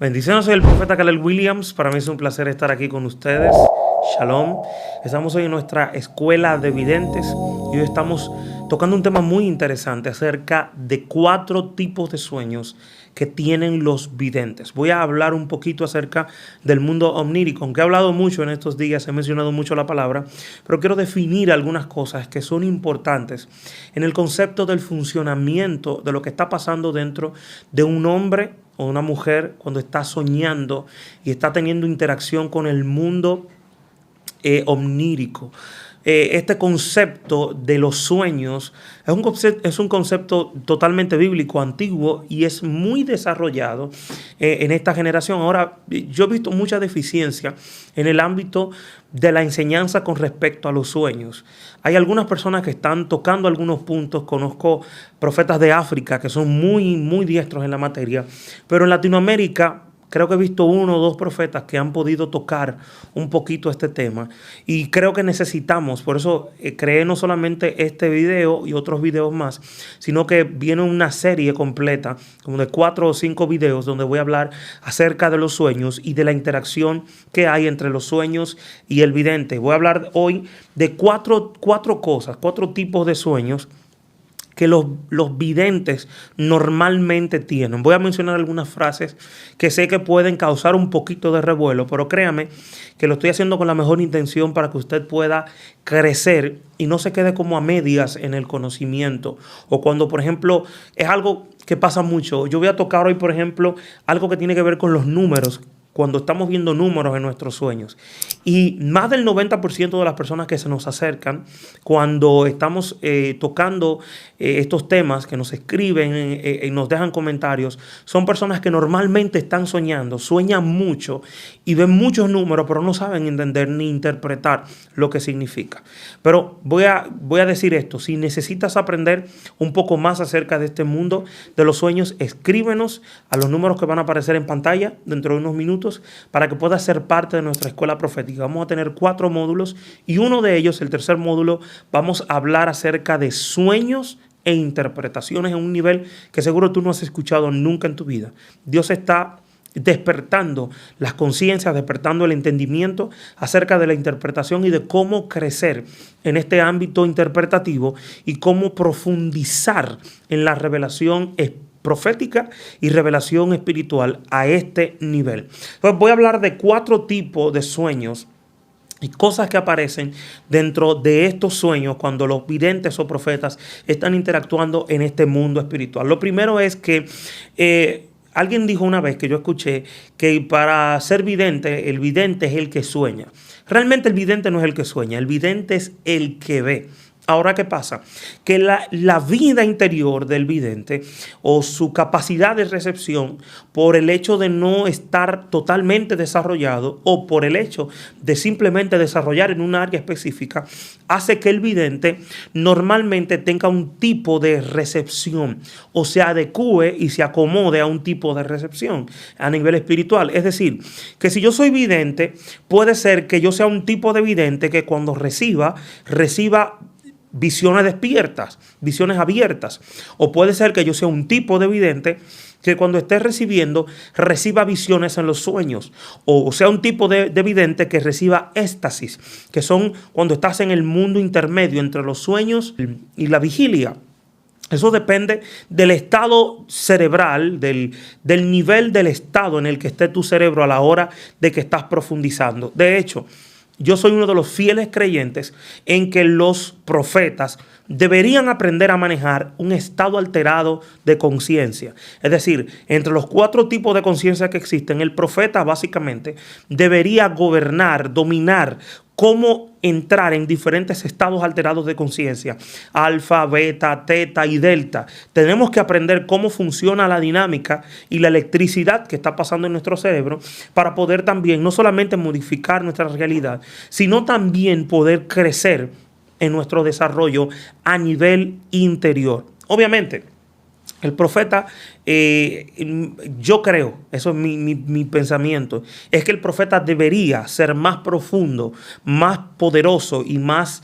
Bendiciones, soy el profeta Caleb Williams. Para mí es un placer estar aquí con ustedes. Shalom. Estamos hoy en nuestra escuela de videntes y hoy estamos tocando un tema muy interesante acerca de 4 tipos de sueños que tienen los videntes. Voy a hablar un poquito acerca del mundo omnírico, aunque he hablado mucho en estos días, he mencionado mucho la palabra, pero quiero definir algunas cosas que son importantes en el concepto del funcionamiento de lo que está pasando dentro de un hombre o una mujer cuando está soñando y está teniendo interacción con el mundo omnírico. Este concepto de los sueños es un concepto totalmente bíblico, antiguo, y es muy desarrollado en esta generación. Ahora, yo he visto mucha deficiencia en el ámbito de la enseñanza con respecto a los sueños. Hay algunas personas que están tocando algunos puntos. Conozco profetas de África que son muy diestros en la materia, pero en Latinoamérica creo que he visto 1 o 2 profetas que han podido tocar un poquito este tema y creo que necesitamos, por eso creé no solamente este video y otros videos más, sino que viene una serie completa, como de 4 o 5 videos donde voy a hablar acerca de los sueños y de la interacción que hay entre los sueños y el vidente. Voy a hablar hoy de 4 cosas, 4 tipos de sueños que los videntes normalmente tienen. Voy a mencionar algunas frases que sé que pueden causar un poquito de revuelo, pero créame que lo estoy haciendo con la mejor intención para que usted pueda crecer y no se quede como a medias en el conocimiento. O cuando, por ejemplo, es algo que pasa mucho. Yo voy a tocar hoy, por ejemplo, algo que tiene que ver con los números, cuando estamos viendo números en nuestros sueños. Y más del 90% de las personas que se nos acercan cuando estamos tocando estos temas, que nos escriben y nos dejan comentarios, son personas que normalmente están soñando, sueñan mucho y ven muchos números, pero no saben entender ni interpretar lo que significa. Pero voy a decir esto: si necesitas aprender un poco más acerca de este mundo de los sueños, escríbenos a los números que van a aparecer en pantalla dentro de unos minutos, para que puedas ser parte de nuestra escuela profética. Vamos a tener 4 módulos y uno de ellos, el tercer módulo, vamos a hablar acerca de sueños e interpretaciones en un nivel que seguro tú no has escuchado nunca en tu vida. Dios está despertando las conciencias, despertando el entendimiento acerca de la interpretación y de cómo crecer en este ámbito interpretativo y cómo profundizar en la revelación profética y revelación espiritual a este nivel. Entonces voy a hablar de 4 tipos de sueños y cosas que aparecen dentro de estos sueños cuando los videntes o profetas están interactuando en este mundo espiritual. Lo primero es que alguien dijo una vez, que yo escuché, que para ser vidente, el vidente es el que sueña. Realmente el vidente no es el que sueña, el vidente es el que ve. Ahora, ¿qué pasa? Que la vida interior del vidente o su capacidad de recepción, por el hecho de no estar totalmente desarrollado o por el hecho de simplemente desarrollar en un área específica, hace que el vidente normalmente tenga un tipo de recepción o se adecue y se acomode a un tipo de recepción a nivel espiritual. Es decir, que si yo soy vidente, puede ser que yo sea un tipo de vidente que cuando reciba visiones despiertas, visiones abiertas. O puede ser que yo sea un tipo de vidente que cuando esté reciba visiones en los sueños. O sea un tipo de vidente que reciba éxtasis, que son cuando estás en el mundo intermedio entre los sueños y la vigilia. Eso depende del estado cerebral, del nivel del estado en el que esté tu cerebro a la hora de que estás profundizando. De hecho, yo soy uno de los fieles creyentes en que los profetas deberían aprender a manejar un estado alterado de conciencia. Es decir, entre los 4 tipos de conciencia que existen, el profeta básicamente debería gobernar, dominar cómo entrar en diferentes estados alterados de conciencia, alfa, beta, teta y delta. Tenemos que aprender cómo funciona la dinámica y la electricidad que está pasando en nuestro cerebro para poder también no solamente modificar nuestra realidad, sino también poder crecer en nuestro desarrollo a nivel interior. Obviamente, el profeta, yo creo, eso es mi pensamiento, es que el profeta debería ser más profundo, más poderoso y más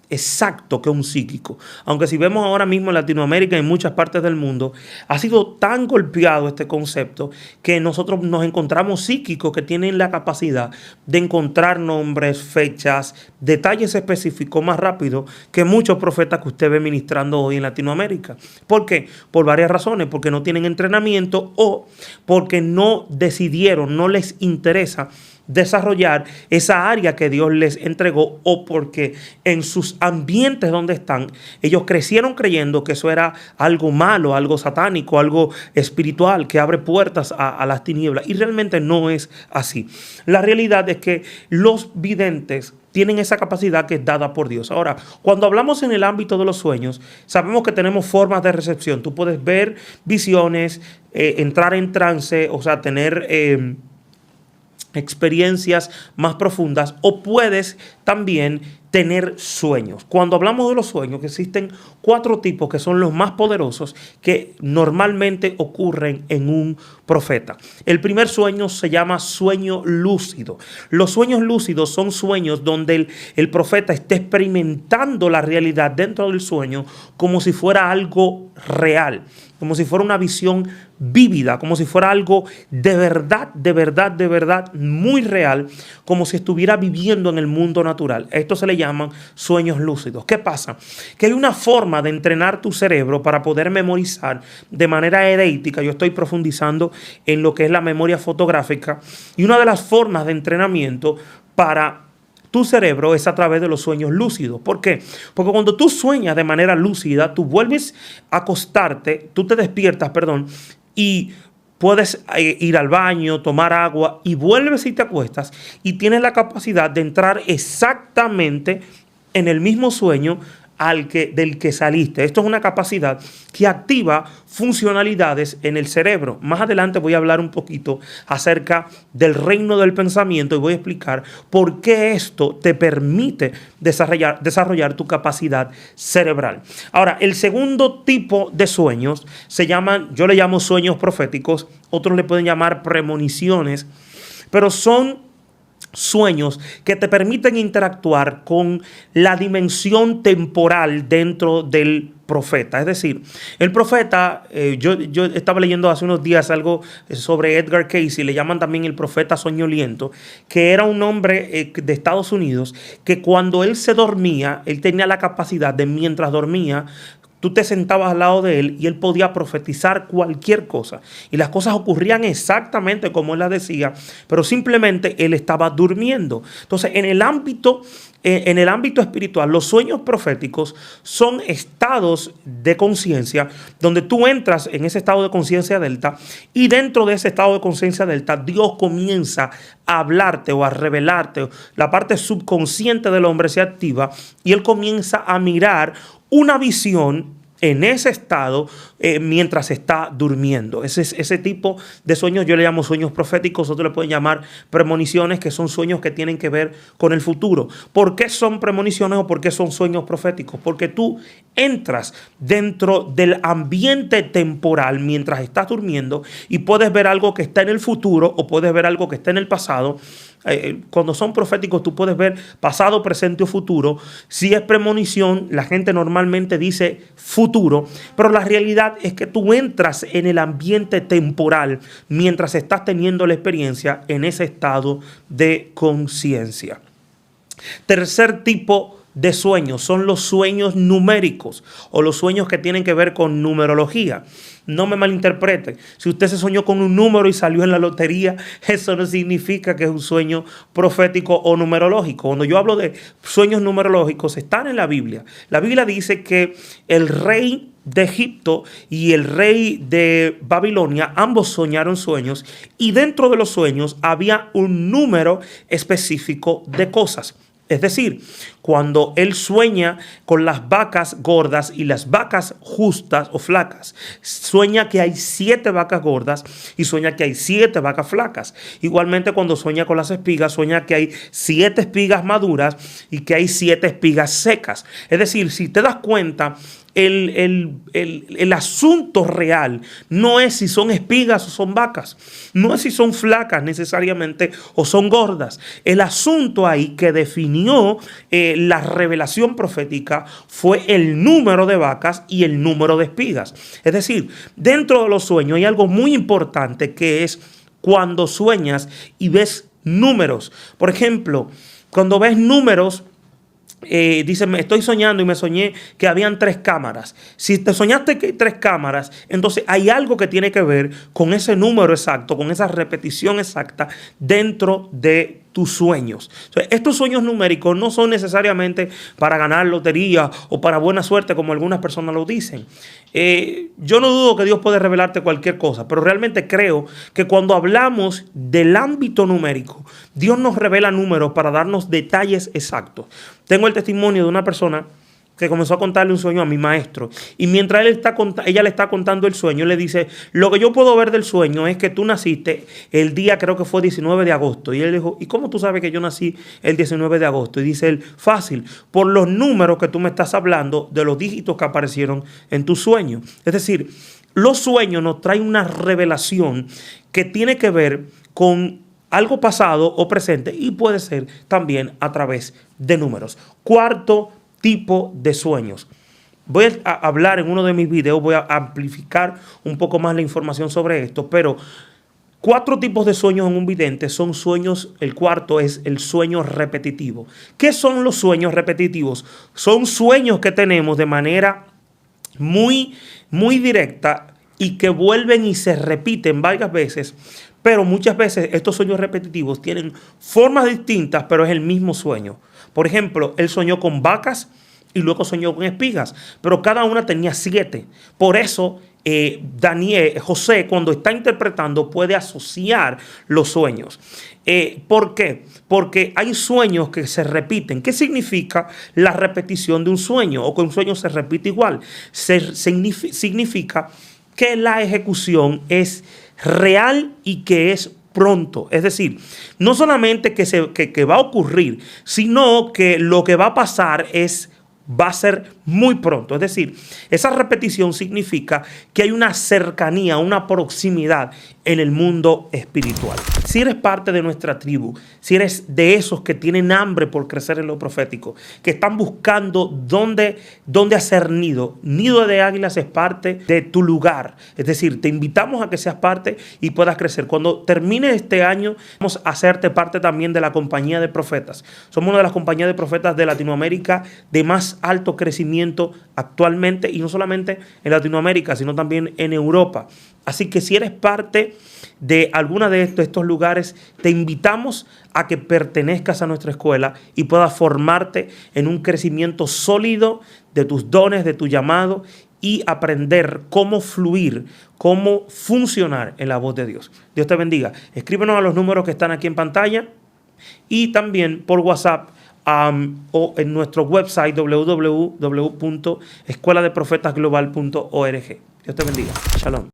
exacto que un psíquico. Aunque si vemos ahora mismo en Latinoamérica y en muchas partes del mundo, ha sido tan golpeado este concepto que nosotros nos encontramos psíquicos que tienen la capacidad de encontrar nombres, fechas, detalles específicos más rápido que muchos profetas que usted ve ministrando hoy en Latinoamérica. ¿Por qué? Por varias razones, porque no tienen entrenamiento o porque no decidieron, no les interesa desarrollar esa área que Dios les entregó, o porque en sus ambientes donde están, ellos crecieron creyendo que eso era algo malo, algo satánico, algo espiritual que abre puertas a las tinieblas, y realmente no es así. La realidad es que los videntes tienen esa capacidad que es dada por Dios. Ahora, cuando hablamos en el ámbito de los sueños, sabemos que tenemos formas de recepción. Tú puedes ver visiones, entrar en trance, o sea, tener experiencias más profundas, o puedes también tener sueños. Cuando hablamos de los sueños, existen 4 tipos que son los más poderosos que normalmente ocurren en un profeta. El primer sueño se llama sueño lúcido. Los sueños lúcidos son sueños donde el profeta está experimentando la realidad dentro del sueño como si fuera algo real, como si fuera una visión vívida, como si fuera algo de verdad, de verdad, de verdad, muy real, como si estuviera viviendo en el mundo natural. Esto se le llaman sueños lúcidos. ¿Qué pasa? Que hay una forma de entrenar tu cerebro para poder memorizar de manera edeítica. Yo estoy profundizando en lo que es la memoria fotográfica, y una de las formas de entrenamiento para tu cerebro es a través de los sueños lúcidos. ¿Por qué? Porque cuando tú sueñas de manera lúcida, tú vuelves a acostarte, tú te despiertas, y puedes ir al baño, tomar agua, y vuelves y te acuestas, y tienes la capacidad de entrar exactamente en el mismo sueño del que saliste. Esto es una capacidad que activa funcionalidades en el cerebro. Más adelante voy a hablar un poquito acerca del reino del pensamiento y voy a explicar por qué esto te permite desarrollar tu capacidad cerebral. Ahora, el segundo tipo de sueños yo le llamo sueños proféticos, otros le pueden llamar premoniciones, pero son sueños que te permiten interactuar con la dimensión temporal dentro del profeta. Es decir, el profeta, yo estaba leyendo hace unos días algo sobre Edgar Cayce, le llaman también el profeta soñoliento, que era un hombre de Estados Unidos que cuando él se dormía, él tenía la capacidad de, mientras dormía, tú te sentabas al lado de él y él podía profetizar cualquier cosa. Y las cosas ocurrían exactamente como él las decía, pero simplemente él estaba durmiendo. Entonces, en el ámbito espiritual, los sueños proféticos son estados de conciencia donde tú entras en ese estado de conciencia delta, y dentro de ese estado de conciencia delta, Dios comienza a hablarte o a revelarte. La parte subconsciente del hombre se activa y él comienza a mirar una visión en ese estado mientras está durmiendo. Ese tipo de sueños yo le llamo sueños proféticos, otros le pueden llamar premoniciones, que son sueños que tienen que ver con el futuro. ¿Por qué son premoniciones o por qué son sueños proféticos? Porque tú entras dentro del ambiente temporal mientras estás durmiendo y puedes ver algo que está en el futuro o puedes ver algo que está en el pasado. Cuando son proféticos tú puedes ver pasado, presente o futuro. Si es premonición, la gente normalmente dice futuro, pero la realidad es que tú entras en el ambiente temporal mientras estás teniendo la experiencia en ese estado de conciencia. Tercer tipo de sueños son los sueños numéricos o los sueños que tienen que ver con numerología. No me malinterpreten. Si usted se soñó con un número y salió en la lotería, eso no significa que es un sueño profético o numerológico. Cuando yo hablo de sueños numerológicos, están en la Biblia. La Biblia dice que el rey de Egipto y el rey de Babilonia, ambos soñaron sueños, y dentro de los sueños había un número específico de cosas. Es decir, cuando él sueña con las vacas gordas y las vacas justas o flacas, sueña que hay 7 vacas gordas y sueña que hay 7 vacas flacas. Igualmente, cuando sueña con las espigas, sueña que hay 7 espigas maduras y que hay 7 espigas secas. Es decir, si te das cuenta, el asunto real no es si son espigas o son vacas, no es si son flacas necesariamente o son gordas. El asunto ahí que definió la revelación profética fue el número de vacas y el número de espigas. Es decir, dentro de los sueños hay algo muy importante que es cuando sueñas y ves números. Por ejemplo, cuando ves números, dice, me estoy soñando y me soñé que habían 3 cámaras. Si te soñaste que hay 3 cámaras, entonces hay algo que tiene que ver con ese número exacto, con esa repetición exacta dentro de tus sueños. O sea, estos sueños numéricos no son necesariamente para ganar lotería o para buena suerte, como algunas personas lo dicen. Yo no dudo que Dios puede revelarte cualquier cosa, pero realmente creo que cuando hablamos del ámbito numérico, Dios nos revela números para darnos detalles exactos. Tengo el testimonio de una persona que comenzó a contarle un sueño a mi maestro. Y mientras ella le está contando el sueño, le dice, lo que yo puedo ver del sueño es que tú naciste el día, creo que fue 19 de agosto. Y él dijo, ¿y cómo tú sabes que yo nací el 19 de agosto? Y dice él, fácil, por los números que tú me estás hablando de los dígitos que aparecieron en tu sueño. Es decir, los sueños nos traen una revelación que tiene que ver con algo pasado o presente y puede ser también a través de números. Cuarto tipo de sueños. Voy a hablar en uno de mis videos, voy a amplificar un poco más la información sobre esto, pero 4 tipos de sueños en un vidente son sueños. El cuarto es el sueño repetitivo. ¿Qué son los sueños repetitivos? Son sueños que tenemos de manera muy directa y que vuelven y se repiten varias veces. Pero muchas veces estos sueños repetitivos tienen formas distintas, pero es el mismo sueño. Por ejemplo, él soñó con vacas y luego soñó con espigas, pero cada una tenía 7. Por eso José, cuando está interpretando, puede asociar los sueños. ¿Por qué? Porque hay sueños que se repiten. ¿Qué significa la repetición de un sueño o que un sueño se repite igual? Significa que la ejecución es real y que es pronto. Es decir, no solamente que va a ocurrir, sino que lo que va a pasar va a ser muy pronto. Es decir, esa repetición significa que hay una cercanía, una proximidad en el mundo espiritual. Si eres parte de nuestra tribu, si eres de esos que tienen hambre por crecer en lo profético, que están buscando dónde hacer nido de águilas es parte de tu lugar. Es decir, te invitamos a que seas parte y puedas crecer. Cuando termine este año, vamos a hacerte parte también de la compañía de profetas. Somos una de las compañías de profetas de Latinoamérica de más alto crecimiento actualmente, y no solamente en Latinoamérica, sino también en Europa. Así que si eres parte de alguna de estos lugares, te invitamos a que pertenezcas a nuestra escuela y puedas formarte en un crecimiento sólido de tus dones, de tu llamado, y aprender cómo fluir, cómo funcionar en la voz de Dios. Dios te bendiga. Escríbenos a los números que están aquí en pantalla y también por WhatsApp o en nuestro website www.escueladeprofetasglobal.org. Dios te bendiga. Shalom.